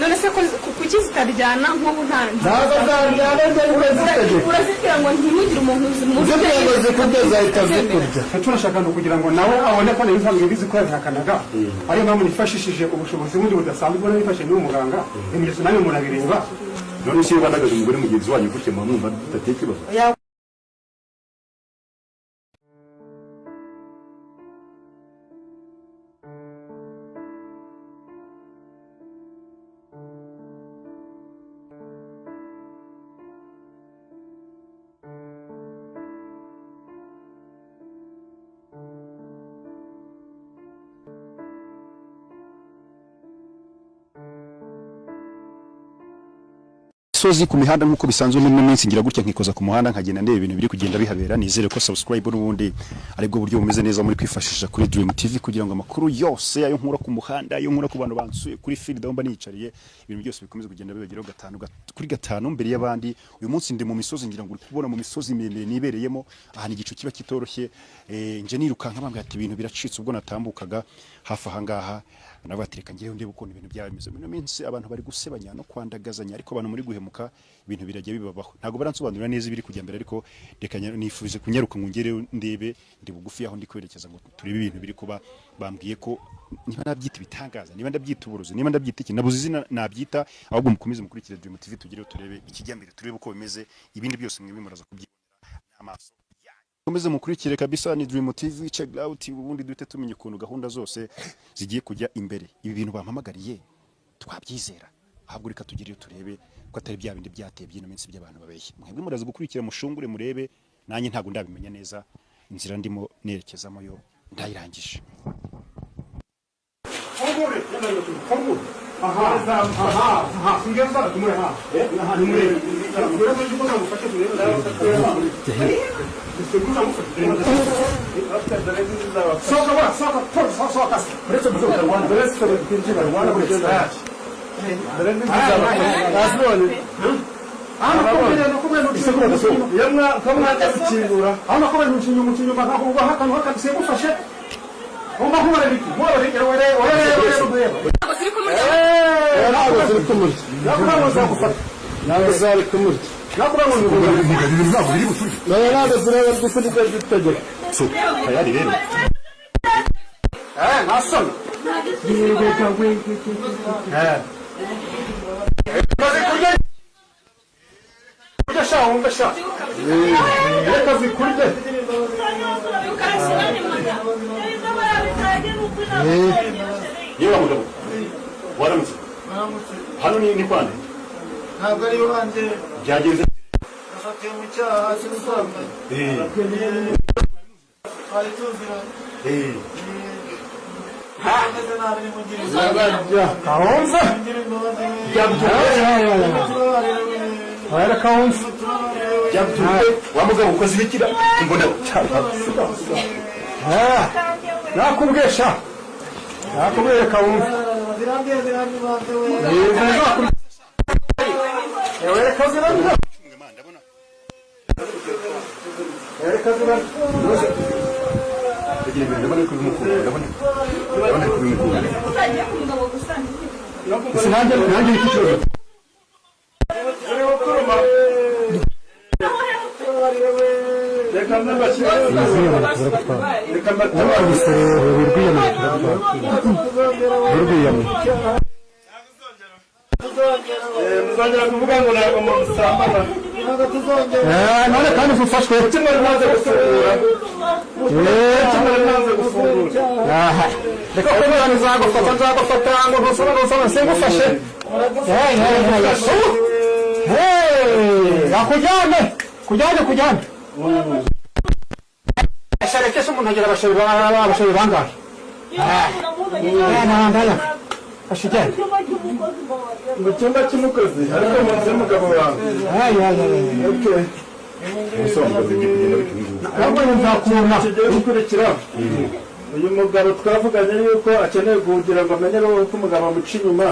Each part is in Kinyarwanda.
none se kuki zitaryana nk'ubu nta urazitira ngo ntimugire umuntu turashaka no kugira ngo nawe abone ko n'ibisanzwe bizi ko yahakanaga ariyo mpamvu nifashishije ubushobozi bundi budasanzwe bwo nifashe n'umuganga ibimenyetso namwe murabireba none se bandagaje umugore mugenzi wanyu gutya mwumva tutateye ikibazo sozi ku mihanda nkuko bisanzwe muri minsi ngira gutya nkikoza ku muhanda nkagenda ndeba ibintu biri kugenda bihabera nizere ko subscribe n'ubundi aribwo buryo bumeze neza muri kwifashisha kuri Dream TV kugira ngo amakuru yose ayo nkura ku muhanda ayo nkura ku bantu bansuye kuri field aho mba nicariye ibintu byose bikomeze kugenda bibageraho gatanu mbere y'abandi. Uyu munsi ndi mu misozi ngira ngo uri kubona mu misozi miremire nibereyemo aha ni igicu kiba kitoroshye nje nirukanka bambwe ati ibintu biracitse ubwo natambukaga hafi aha ngaha nabatireka ngiye ndebe ukuntu ibintu byabimeze mu minsi abantu bari gusebanya no kwandagazanya ariko abantu muri guhemuka ibintu birajya bibabaho ntago baransobanurira neza ibiri kujya mbere ariko reka nifuje kunyaruka ngungere ndebe ndi bugufi aho ndi kwerekeza ngo turebe ibintu biri kuba bambwiye ko niba nabyita bitangaza niba ndabyita uburuzi niba ndabyita iki nabuze izina nabyita ahubwo mukomeze mukurikire Dream TV tugire turebe ikijyambere turebe uko bimeze ibindi byose mwe bimuraza kubyibonera n'amaso komeze mukurikire kabisa ni Dream TV check out ubundi dute tumenye ukuntu gahunda zose zigiye kujya imbere ibi bintu bampamagariye twabyizera ahubwo reka tugire turebe ko atari bya bindi byateye byino minsi by'abantu babeshye mwebwe muraza gukurikira mushungure murebe nanjye ntago ndabimenya neza inzira ndimo nerekezamo yo ndayirangije hano ni kwande ntabwo ari wanjye byagenze afatiye mu cyaha cy'ubusambanyi ari tuzira hameze nabi ni mugiriza kahonza wera kahonza wamugabo ukoze ibikira mbona nakubwesha nakubwera kahonza muzongera kuvuga ngo ntabwo musambana none kandi ufashwe kimwe rimaze gufungura kimwe rimaze gufungura reka kubera nzagufata ngo ntusaba singufashe kujyane esharekesha umuntu agira abashobi bangahe nahangana ashijyanye mu cyumba cy'umukozi ariko mu nzu y'umugabo wawe. Okay. ntabwo nzakubona Kigiye gukurikira. Uyu mugabo twavuganye yuko akeneye kugira ngo amenye ko umugabo amuca inyuma.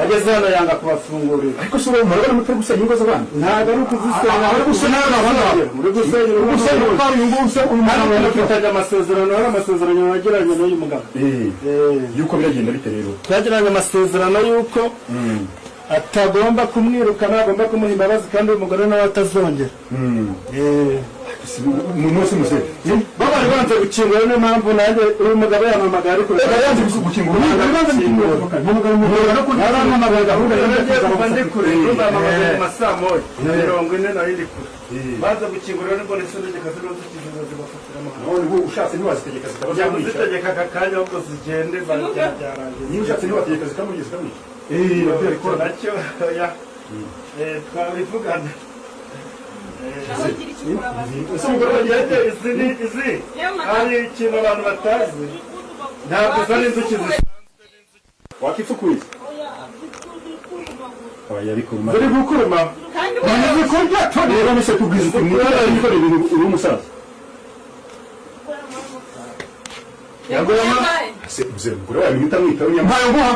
Ageze hano yanga kubafungurira. ariko si uwo murabona mutari gusenya ingo z'abandi Ntabwo ari ukuzisenya, ari gusenya abana uri gusenya gusenya ukora uyu nguyu hano bafitanye amasezerano, hari amasezerano yagiranye n'uyu mugabo. yuko biragenda bite rero Twagiranye amasezerano yuko atagomba kumwirukana, agomba kumuha imbabazi kandi uyu mugore nawe atazongera. umuntu wese muze Bari banze gukingura, niyo mpamvu nanjye uyu mugabo yampamagaye ariko yanze gukingura yarampamagaye gahunda yagiye kuva ndi kure, bampamagaye mu masaa moya 40 nari ndi kure. Baza gukingura nibwo nisondegeka ziriho zikizinga zibafatiramo. none ubu ushatse ntiwazitegeka zikaba zamwica Zitegeka aka kanya ahubwo zigende byarangiye. niba ushatse ntiwategeka zikamwica zikamwica Ariko nacyo twabivugana. Ese umugore wagende izi hari ikintu abantu batazi, ntabwo zari inzuki wakipfukuye yabikuruma ziri gukuruma. rero nise kubwiza ukuntu gukora ibintu uri umusaza se muze umugore wawe mwita mwita mpaye nguha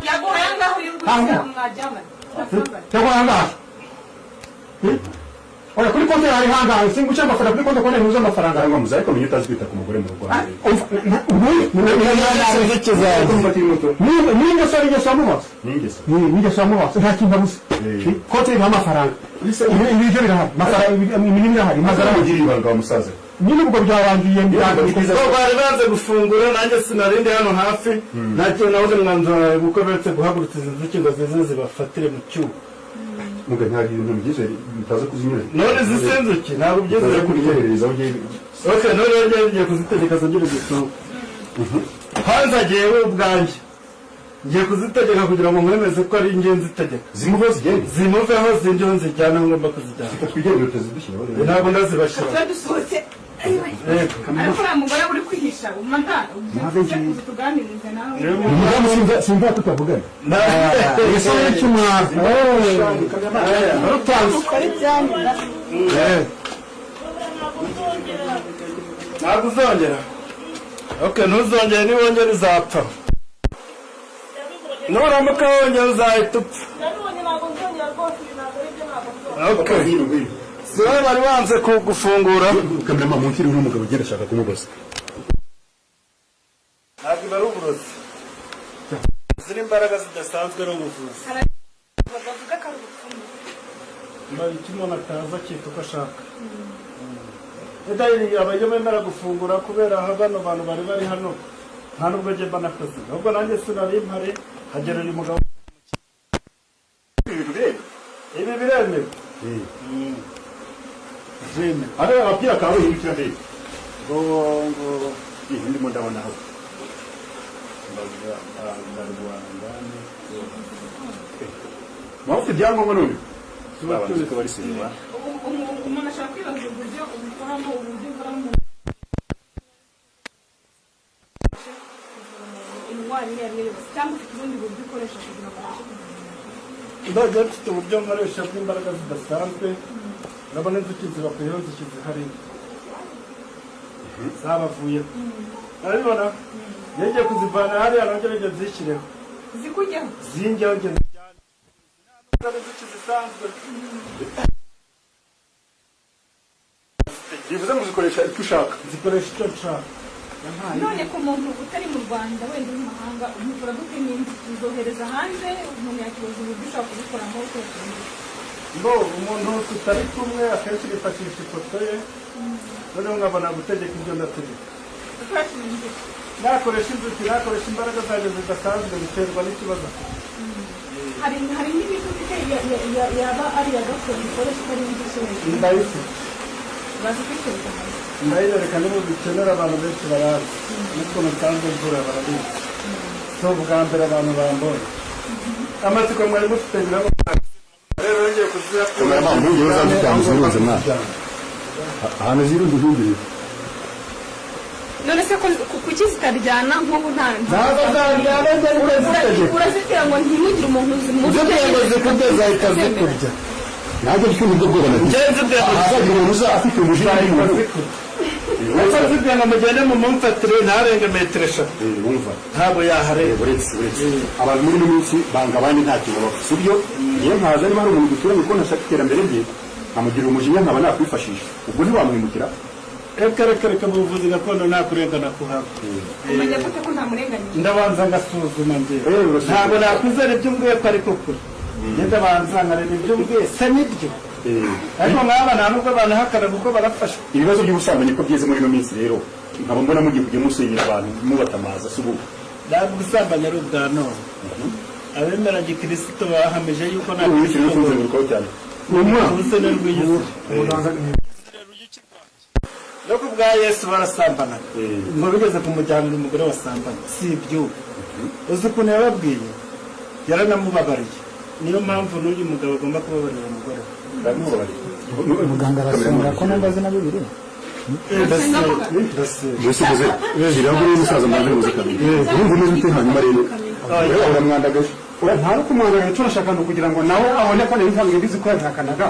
yaguhaye ngaho uri gusa mwajyamana yaguhaye ngaha oya kuri konti yawe hangahe singuca amafaranga kuri konti konti ntuze amafaranga cyangwa muze ariko menya utazi kwita ku mugore mu Rwanda ni ingeso ari ingeso yamubatse n'ingeso ni ingeso yamubatse nta kintu abuze konti iriho amafaranga ibiryo birahari imirimo irahari mazara mugira ibanga wa musaza nyine ubwo byarangiye bari banze gufungura, nanjye sinarindi hano hafi, ntacyo nabuze mwanzuro kuko beretse guhagurutsa izi nzuki ngo zize zibafatire mu cyuho. muga nta bintu byize bitaza kuzinyura None izi si inzuki ntabwo byeze bitaza kubihereza ugiye Okay, none rero ngiye kuzitegeka zongere zisohoke. Hanze agiye we ubwanjye ngiye kuzitegeka kugira ngo mwemeze ko ari ingenzi itegeka zimuve zigende zimuveho zinjyeho nzijyana ngomba kuzijyana. twigendere utazidushyiraho Ntabwo ndazibashyira. tuba dusohotse ariko uriya mugore uri kwihisha umantara uzi tuganirize nawe simva tutavugana Ese cy'umwaza ukora ibyanyu ntabwo uzongera. Okay, ntuzongere, niwongera uzapfa. Nuramuka wongera uzahita upfa. Okay. Si wowe bari banze kugufungura. kamera mu nkiri n'umugabo ugenda ashaka kumubaza Ntabwo bari uburozi. Ziri imbaraga zidasanzwe ari ubuvuzi. bavuga ko ari ubupfumu Mari kimwe nataza cyita uko ashaka. Edayiri abayo bemera gufungura kubera bano bantu bari hano. Nta nubwo njye mba nakoze. Ahubwo nanjye sinari mpare hagera uyu mugabo. Ibi biremewe. Biremewe. ari ababwira kawe hindukira mbere Ngo ndimo ndabona aho mwafite ibyangombwa none babanze ko bari seriba umuntu ashobora kwibaza uburyo ubikoramo indwara iyo ari yo yose cyangwa ufite ubundi buryo ukoresha kugira ngo ubashe kuvura ndajya mfite uburyo nkoresha bw'imbaraga zidasanzwe. Urabona inzuki zibakuyeho zishyize hariya. Zabavuyeho. Urabibona? Yagiye kuzivana hariya nongere njye nzishyireho. zikujyaho Zinjyeho njye nzijyane. Ntabwo inzuki zisanzwe. bivuze ngo uzikoresha icyo ushaka Zikoresha icyo nshaka. none ku muntu utari mu rwanda wenda uri mu mahanga umukora gute n'inzuki uzohereza hanze umuntu yakibaza uburyo ushobora kubikoramo ukoresheje Ngo umuntu tutari kumwe akenshi yifashisha ifoto ye, noneho nkabona gutegeka ibyo ndategeka. ukoresheje inzuki Nakoresha inzuki, nakoresha imbaraga zanjye zidasanzwe biterwa n'ikibazo afite. hari n'ibintu ufite yaba ari iya gakondo ukoresha utari inzuki wenda Ndayifite. bazi kwiteza Ndayireka niba bikenera abantu benshi barazi. N'ukuntu nsanzwe mvura barabizi. Si ubwa mbere abantu bambonye. Amatsiko mwari mufite birabo. Rero ngiye kuziyakura. kamera mpamvu ngewe uzazitanga zirunze mwana ahantu zirunze zumvire none se kuki zitaryana nk'ubu ntabwo zaryana ariko zitegeka urazitira ngo ntimugire umuntu zibwiye ngo zikurya zahita zikurya ntabwo ari cyo bwoko nagize ngenzi bwe azagira umuntu uza afite umujinya y'umuntu uretse zibwiye ngo mugende mu mumfatire ntarenge metero 3 wumva ntabwo yahareba uretse abantu muri ino minsi banga abandi nta kintu bafite si byo iyo nkaza niba hari umuntu duturanye ko ntashaka iterambere rye nkamugirira umujinya nkaba nakwifashisha ubwo ntiwamwimukira reka mu buvuzi gakondo nta kurengana kuhaba umenya gute ko nta murenganyije ndabanza ngasuzuma njyewe ntabwo nakwizera ibyo umbwiye ko ariko kure ndabanza nkareba ibyo umbwiye se nibyo ariko nk'aba nta nubwo banahakana kuko barafasha ibibazo by'ubusambanyi ko byeze muri ino minsi rero nkaba mbona mugiye kujya musenyera abantu mubatamaza si ubu ntabwo ubusambanyi ari ubwa none abemera gikirisito bahamije yuko nta kuzengurukaho cyane ubusene rw'iyisi no ku bwa yesu barasambanaga ngo bigeze kumujyanira umugore wasambanye si iby'ubu uzi ukuntu yababwiye yaranamubabariye niyo mpamvu n'uyu mugabo agomba kubabarira umugore muganga arasenga ko numva azi na bibiri mbese uvuze irabura y'umusaza mwaje muze kabiri urumva umeze ute hanyuma rero uramwandagaje ntari kumwandagaje turashaka no kugira ngo nawe abone ko nari nsanzwe mbizi ko yabihakanaga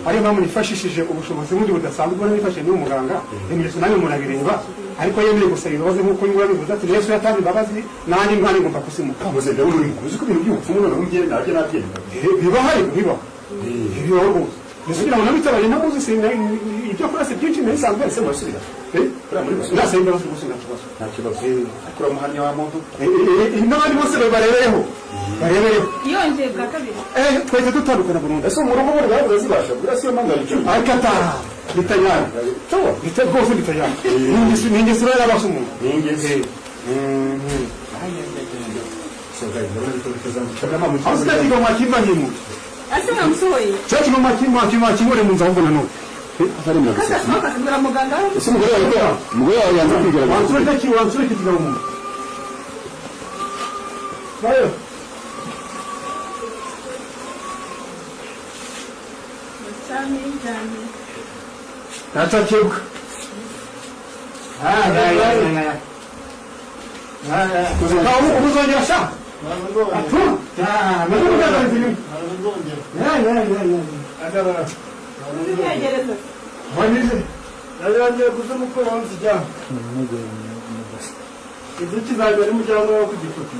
ariyo mpamvu nifashishije ubushobozi bundi budasanzwe ubona nifashishije n'uyu muganga ibimenyetso nanjye murabireba ariko yemeye gusaba imbabazi nk'uko yungura bivuze ati yesu yatanze imbabazi nanjye ntwari ngomba kuzimuka muze ndabona uri mukuru uzi ko ibintu by'ubupfumu noneho njye nabyo nabyemera bibaho rwose mbese kugira ngo nabitabaye ntamuzi ibyo akora si byinshi nari nsanzwe ese murasubira nasaba imbabazi rwose nta kibazo nta kibazo ariko uramuhamya wa muntu n'abandi bose barebereho yongeye bwa kabiri twahita dutandukana burundu ese mu rugo buri gahunda zibasha buriya siyo mpamvu aricumi ariko ataha bitanyana rwose bitanyana ni ingeso rero yabasha umuntu ni ingezi aho sitakiga mwakivanyemo ase mwamusohoye cya kigo mwakimore mu nzu ahubwo nanone kasasibura muganga ese umugore wawe yanze kwigaragaza wansure kigabo umuntu bayo cyane cyane ntacakebwa uzongera sha uziyegereza yarangiye kuza mukuru wanjye ijyamo izi kizajya n'umuryango wo ku gikuta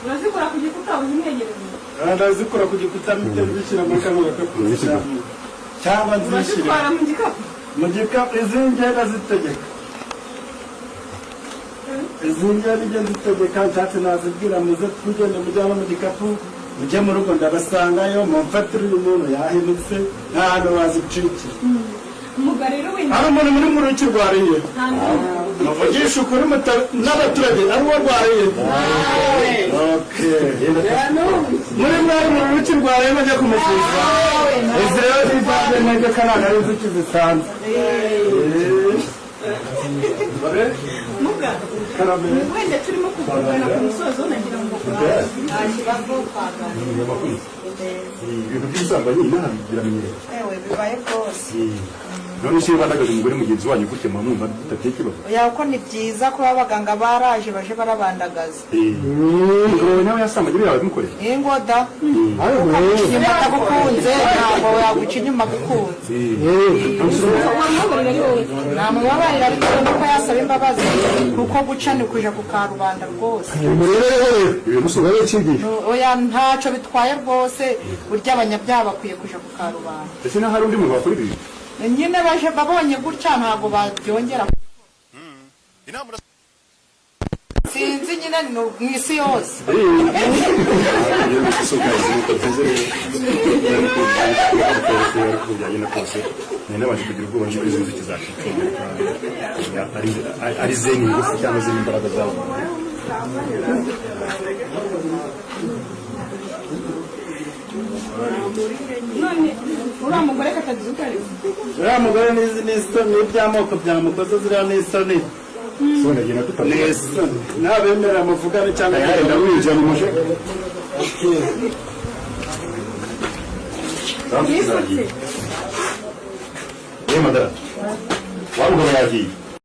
urazikora ku gikuta uzimwegereza ndazikora ku gikuta mpite nzishyira muri kano gakapu cyangwa nzishyira urazitwara mu gikapu mu gikapu izi ngenda zitegeka izi ngenda ijya zitegeka nshatse nazibwira muze tugende mujyana mu gikapu mujye mu rugo ndabasangayo mumfatire uyu muntu yahindutse nta hantu wazicikira umugariro w'inzu hari umuntu muri mu ruki rwariye muvugisha ukuri n'abaturage ari uwo rwariye muri mwari mu ruki rwariye mujye kumuvuza izi rero zivanye nabyo kanaka ari inzuki zisanzwe muga wenda turimo kugana ku musozo nagira ngo nta kibazo twaganira ibintu by'ubusambanyi inaha biramenyereye ewe bibaye rwose none se iyo bandagaje umugore mugenzi wanyu gutya muba mwumva bidateye ikibazo oya ko ni byiza kuba abaganga baraje baje barabandagaza umugabo nawe yasambanye biriya babimukoreye ingoda inyuma atagukunze ntabwo yaguca inyuma agukunze namubabarira bitewe nuko yasaba imbabazi kuko guca ni ukuja ku karubanda rwose ibintu usigaye kigiye oya ntacyo bitwaye rwose burya abanyabyaha bakwiye kuja ku karubanda ese naho hari undi muntu wakora ibi nyine baje babonye gutya ntabwo babyongera sinzi nyine ni mu isi yose nabanje kugira ubwoba nzi ko izi nzuki zacika ari zeni ngufu cyangwa zeni imbaraga zabo none uriya mugore katagize uko ari uriya mugore n'izi ni isoni n'iby'amoko byamukoze ziriya ni isoni sonagenda ni tutamenye isoni ntabemera muvugane cyangwa ndamwinjira mu muje yisutse madara waba umugabo yagiye